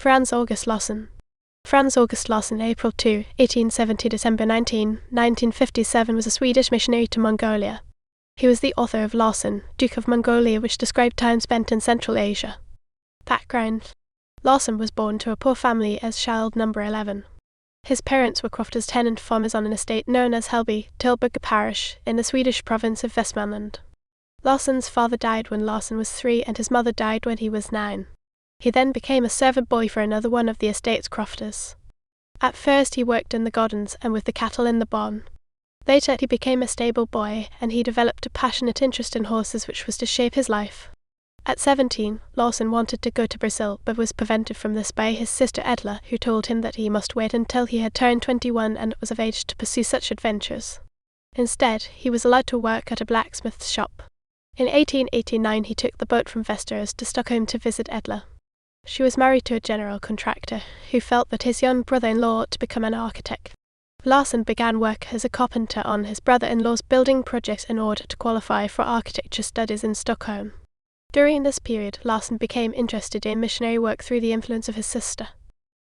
Frans August Larson. Frans August Larson, April 2, 1870 December 19, 1957, was a Swedish missionary to Mongolia. He was the author of Larson, Duke of Mongolia, which described time spent in Central Asia. Background: Larson was born to a poor family as child number 11. His parents were crofters, tenant farmers on an estate known as Hällby, Tillberga parish, in the Swedish province of Västmanland. Larson's father died when Larson was 3 and his mother died when he was 9. He then became a servant boy for another one of the estate's crofters. At first he worked in the gardens and with the cattle in the barn. Later he became a stable boy, and he developed a passionate interest in horses which was to shape his life. At 17, Larson wanted to go to Brazil, but was prevented from this by his sister Edla, who told him that he must wait until he had turned 21 and was of age to pursue such adventures. Instead, he was allowed to work at a blacksmith's shop. In 1889 he took the boat from Västerås to Stockholm to visit Edla. She was married to a general contractor, who felt that his young brother-in-law ought to become an architect. Larson began work as a carpenter on his brother-in-law's building projects in order to qualify for architecture studies in Stockholm. During this period, Larson became interested in missionary work through the influence of his sister.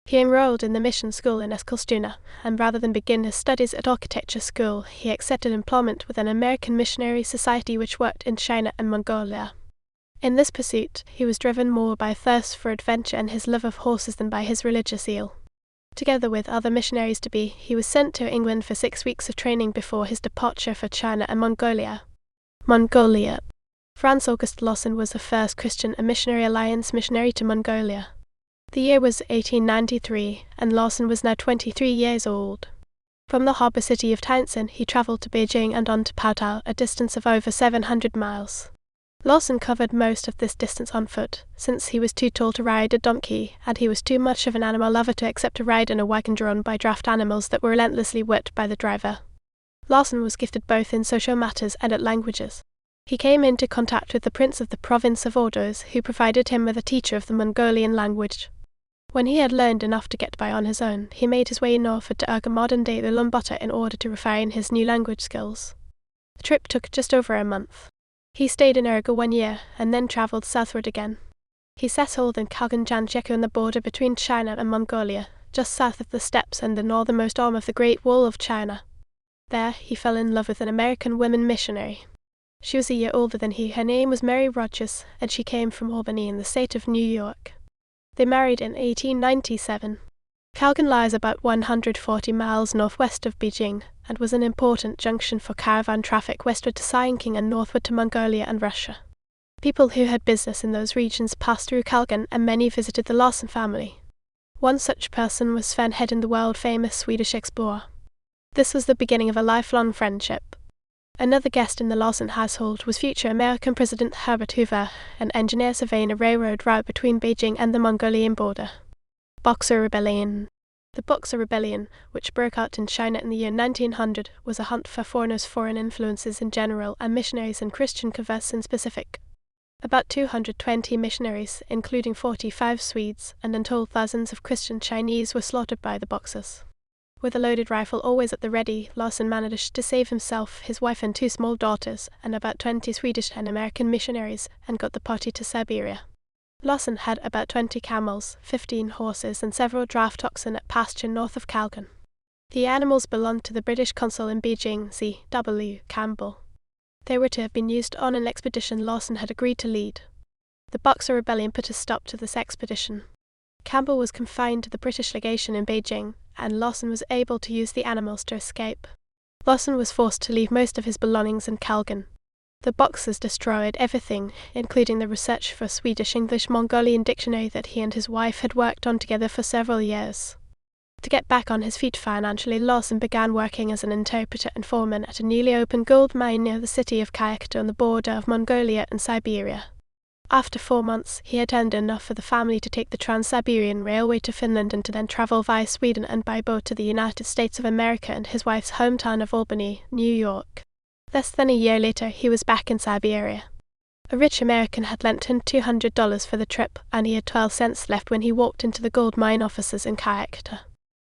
He enrolled in the mission school in Eskilstuna, and rather than begin his studies at architecture school, he accepted employment with an American missionary society which worked in China and Mongolia. In this pursuit, he was driven more by thirst for adventure and his love of horses than by his religious zeal. Together with other missionaries-to-be, he was sent to England for 6 weeks of training before his departure for China and Mongolia. Frans August Larson was the first Christian and Missionary Alliance missionary to Mongolia. The year was 1893, and Larson was now 23 years old. From the harbour city of Tientsin, he travelled to Beijing and on to Pautao, a distance of over 700 miles. Larson covered most of this distance on foot, since he was too tall to ride a donkey, and he was too much of an animal lover to accept a ride in a wagon drawn by draft animals that were relentlessly whipped by the driver. Larson was gifted both in social matters and at languages. He came into contact with the prince of the province of Ordos, who provided him with a teacher of the Mongolian language. When he had learned enough to get by on his own, he made his way northward to Urga, modern-day Ulaanbaatar, in order to refine his new language skills. The trip took just over a month. He stayed in Urga 1 year, and then travelled southward again. He settled in Kalgan-Janjeko on the border between China and Mongolia, just south of the steppes and the northernmost arm of the Great Wall of China. There he fell in love with an American woman missionary. She was a year older than he. Her name was Mary Rogers, and she came from Albany in the state of New York. They married in 1897. Kalgan lies about 140 miles northwest of Beijing, and was an important junction for caravan traffic westward to Saiking and northward to Mongolia and Russia. People who had business in those regions passed through Kalgan, and many visited the Larson family. One such person was Sven Hedin, the world-famous Swedish explorer. This was the beginning of a lifelong friendship. Another guest in the Larson household was future American President Herbert Hoover, an engineer surveying a railroad route between Beijing and the Mongolian border. Boxer Rebellion. The Boxer Rebellion, which broke out in China in the year 1900, was a hunt for foreigners' foreign influences in general and missionaries and Christian converts in specific. About 220 missionaries, including 45 Swedes, and untold thousands of Christian Chinese were slaughtered by the Boxers. With a loaded rifle always at the ready, Larson managed to save himself, his wife and 2 small daughters, and about 20 Swedish and American missionaries, and got the party to Siberia. Larson had about 20 camels, 15 horses, and several draft oxen at pasture north of Kalgan. The animals belonged to the British consul in Beijing, C.W. Campbell. They were to have been used on an expedition Larson had agreed to lead. The Boxer Rebellion put a stop to this expedition. Campbell was confined to the British legation in Beijing, and Larson was able to use the animals to escape. Larson was forced to leave most of his belongings in Kalgan. The Boxers destroyed everything, including the research for a Swedish-English-Mongolian dictionary that he and his wife had worked on together for several years. To get back on his feet financially, Larson began working as an interpreter and foreman at a newly opened gold mine near the city of Kayakta on the border of Mongolia and Siberia. After 4 months, he had earned enough for the family to take the Trans-Siberian Railway to Finland and to then travel via Sweden and by boat to the United States of America and his wife's hometown of Albany, New York. Less than a year later, he was back in Siberia. A rich American had lent him $200 for the trip, and he had 12 cents left when he walked into the gold mine offices in Kayakta.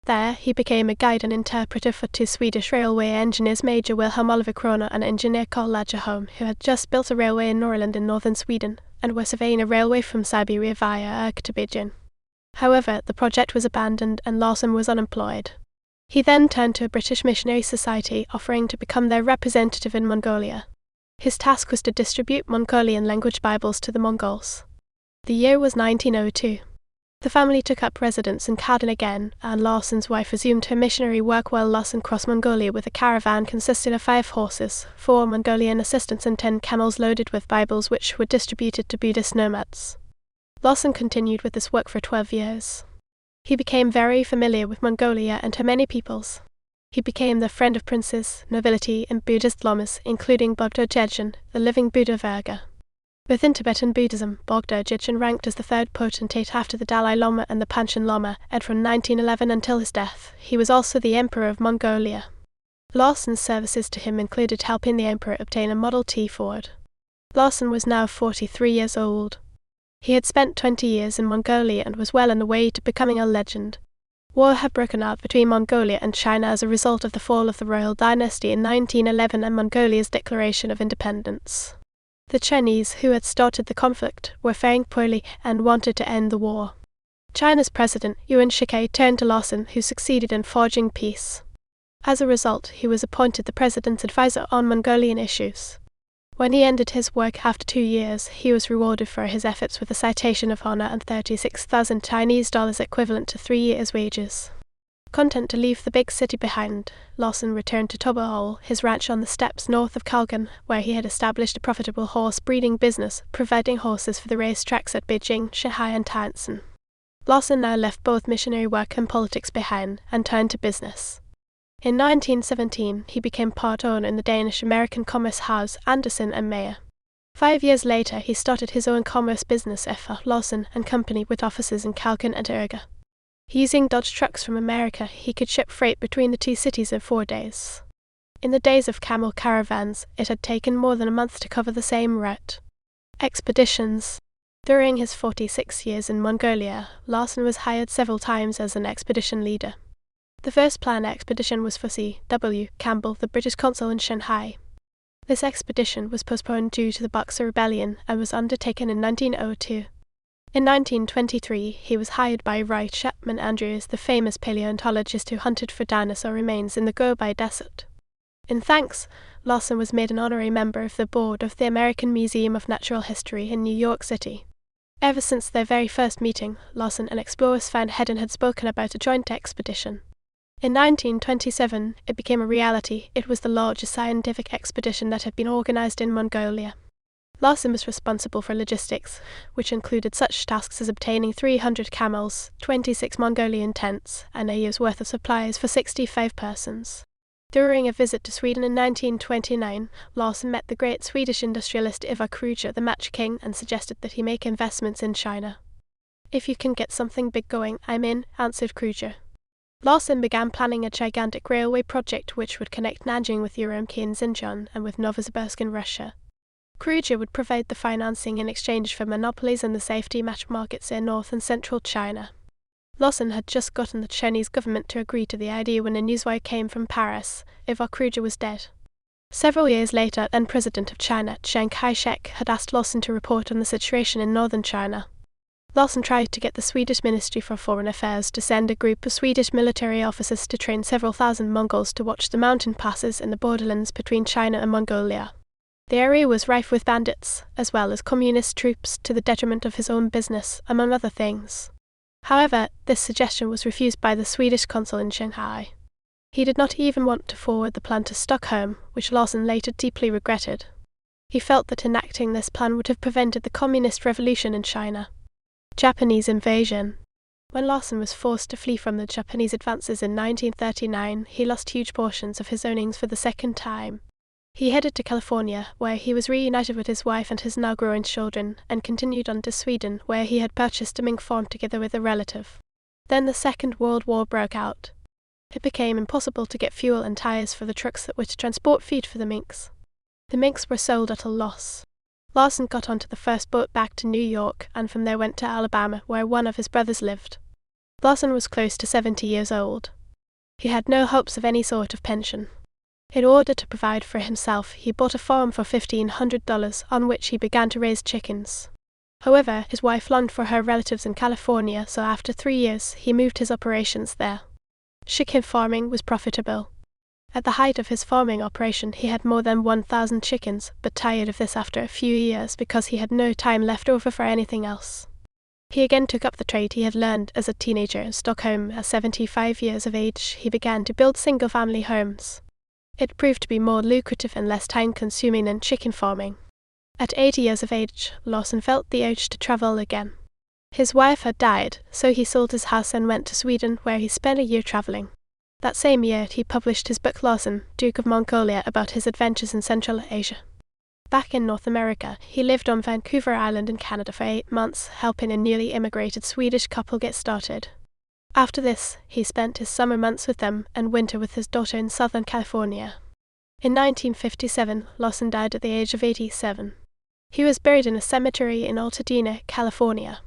There, he became a guide and interpreter for 2 Swedish railway engineers, Major Wilhelm Oliver Kroner and engineer Carl Lagerholm, who had just built a railway in Norrland in northern Sweden, and were surveying a railway from Siberia via Urga to Beijing. However, the project was abandoned and Larson was unemployed. He then turned to a British missionary society offering to become their representative in Mongolia. His task was to distribute Mongolian language Bibles to the Mongols. The year was 1902. The family took up residence in Khadan again, and Larson's wife resumed her missionary work while Larson crossed Mongolia with a caravan consisting of 5 horses, 4 Mongolian assistants and 10 camels loaded with Bibles which were distributed to Buddhist nomads. Larson continued with this work for 12 years. He became very familiar with Mongolia and her many peoples. He became the friend of princes, nobility, and Buddhist lamas, including Bogdo Dzogchen, the living Buddha Virga. Within Tibetan Buddhism, Bogdo Dzogchen ranked as the 3rd potentate after the Dalai Lama and the Panchen Lama, and from 1911 until his death, he was also the Emperor of Mongolia. Larson's services to him included helping the Emperor obtain a Model T Ford. Larson was now 43 years old. He had spent 20 years in Mongolia and was well on the way to becoming a legend. War had broken out between Mongolia and China as a result of the fall of the royal dynasty in 1911 and Mongolia's declaration of independence. The Chinese, who had started the conflict, were faring poorly and wanted to end the war. China's president, Yuan Shikai, turned to Larson, who succeeded in forging peace. As a result, he was appointed the president's advisor on Mongolian issues. When he ended his work after 2 years, he was rewarded for his efforts with a citation of honor and 36,000 Chinese dollars equivalent to 3 years' wages. Content to leave the big city behind, Larson returned to Tobohol, his ranch on the steppes north of Kalgan, where he had established a profitable horse breeding business, providing horses for the race tracks at Beijing, Shanghai, and Tianjin. Larson now left both missionary work and politics behind and turned to business. In 1917, he became part owner in the Danish-American commerce house Andersen and Mayer. 5 years later, he started his own commerce business, F.R. Larson and Company, with offices in Kalgan and Urga. Using Dodge trucks from America, he could ship freight between the 2 cities in 4 days. In the days of camel caravans, it had taken more than a month to cover the same route. Expeditions. During his 46 years in Mongolia, Larson was hired several times as an expedition leader. The first planned expedition was for C.W. Campbell, the British consul in Shanghai. This expedition was postponed due to the Boxer Rebellion and was undertaken in 1902. In 1923, he was hired by Roy Chapman Andrews, the famous paleontologist who hunted for dinosaur remains in the Gobi Desert. In thanks, Larson was made an honorary member of the board of the American Museum of Natural History in New York City. Ever since their very first meeting, Larson and explorer Sven Hedden had spoken about a joint expedition. In 1927, it became a reality. It was the largest scientific expedition that had been organized in Mongolia. Larson was responsible for logistics, which included such tasks as obtaining 300 camels, 26 Mongolian tents, and a year's worth of supplies for 65 persons. During a visit to Sweden in 1929, Larson met the great Swedish industrialist Ivar Kruger, the Match King, and suggested that he make investments in China. "If you can get something big going, I'm in," answered Kruger. Larson began planning a gigantic railway project which would connect Nanjing with Urumqi in Xinjiang and with Novosibirsk in Russia. Kruger would provide the financing in exchange for monopolies and the safety match markets in North and Central China. Larson had just gotten the Chinese government to agree to the idea when a newswire came from Paris. Ivar Kruger was dead. Several years later, then President of China, Chiang Kai-shek, had asked Larson to report on the situation in northern China. Larson tried to get the Swedish Ministry for Foreign Affairs to send a group of Swedish military officers to train several thousand Mongols to watch the mountain passes in the borderlands between China and Mongolia. The area was rife with bandits, as well as communist troops, to the detriment of his own business, among other things. However, this suggestion was refused by the Swedish consul in Shanghai. He did not even want to forward the plan to Stockholm, which Larson later deeply regretted. He felt that enacting this plan would have prevented the communist revolution in China. Japanese invasion. When Larson was forced to flee from the Japanese advances in 1939, he lost huge portions of his earnings for the second time. He headed to California, where he was reunited with his wife and his now growing children, and continued on to Sweden, where he had purchased a mink farm together with a relative. Then the Second World War broke out. It became impossible to get fuel and tires for the trucks that were to transport feed for the minks. The minks were sold at a loss. Larson got onto the first boat back to New York, and from there went to Alabama, where one of his brothers lived. Larson was close to 70 years old. He had no hopes of any sort of pension. In order to provide for himself, he bought a farm for $1,500, on which he began to raise chickens. However, his wife longed for her relatives in California, so after 3 years, he moved his operations there. Chicken farming was profitable. At the height of his farming operation, he had more than 1,000 chickens, but tired of this after a few years because he had no time left over for anything else. He again took up the trade he had learned as a teenager in Stockholm. At 75 years of age, he began to build single-family homes. It proved to be more lucrative and less time-consuming than chicken farming. At 80 years of age, Larson felt the urge to travel again. His wife had died, so he sold his house and went to Sweden, where he spent a year traveling. That same year, he published his book Larson, Duke of Mongolia, about his adventures in Central Asia. Back in North America, he lived on Vancouver Island in Canada for 8 months, helping a newly immigrated Swedish couple get started. After this, he spent his summer months with them and winter with his daughter in Southern California. In 1957, Larson died at the age of 87. He was buried in a cemetery in Altadena, California.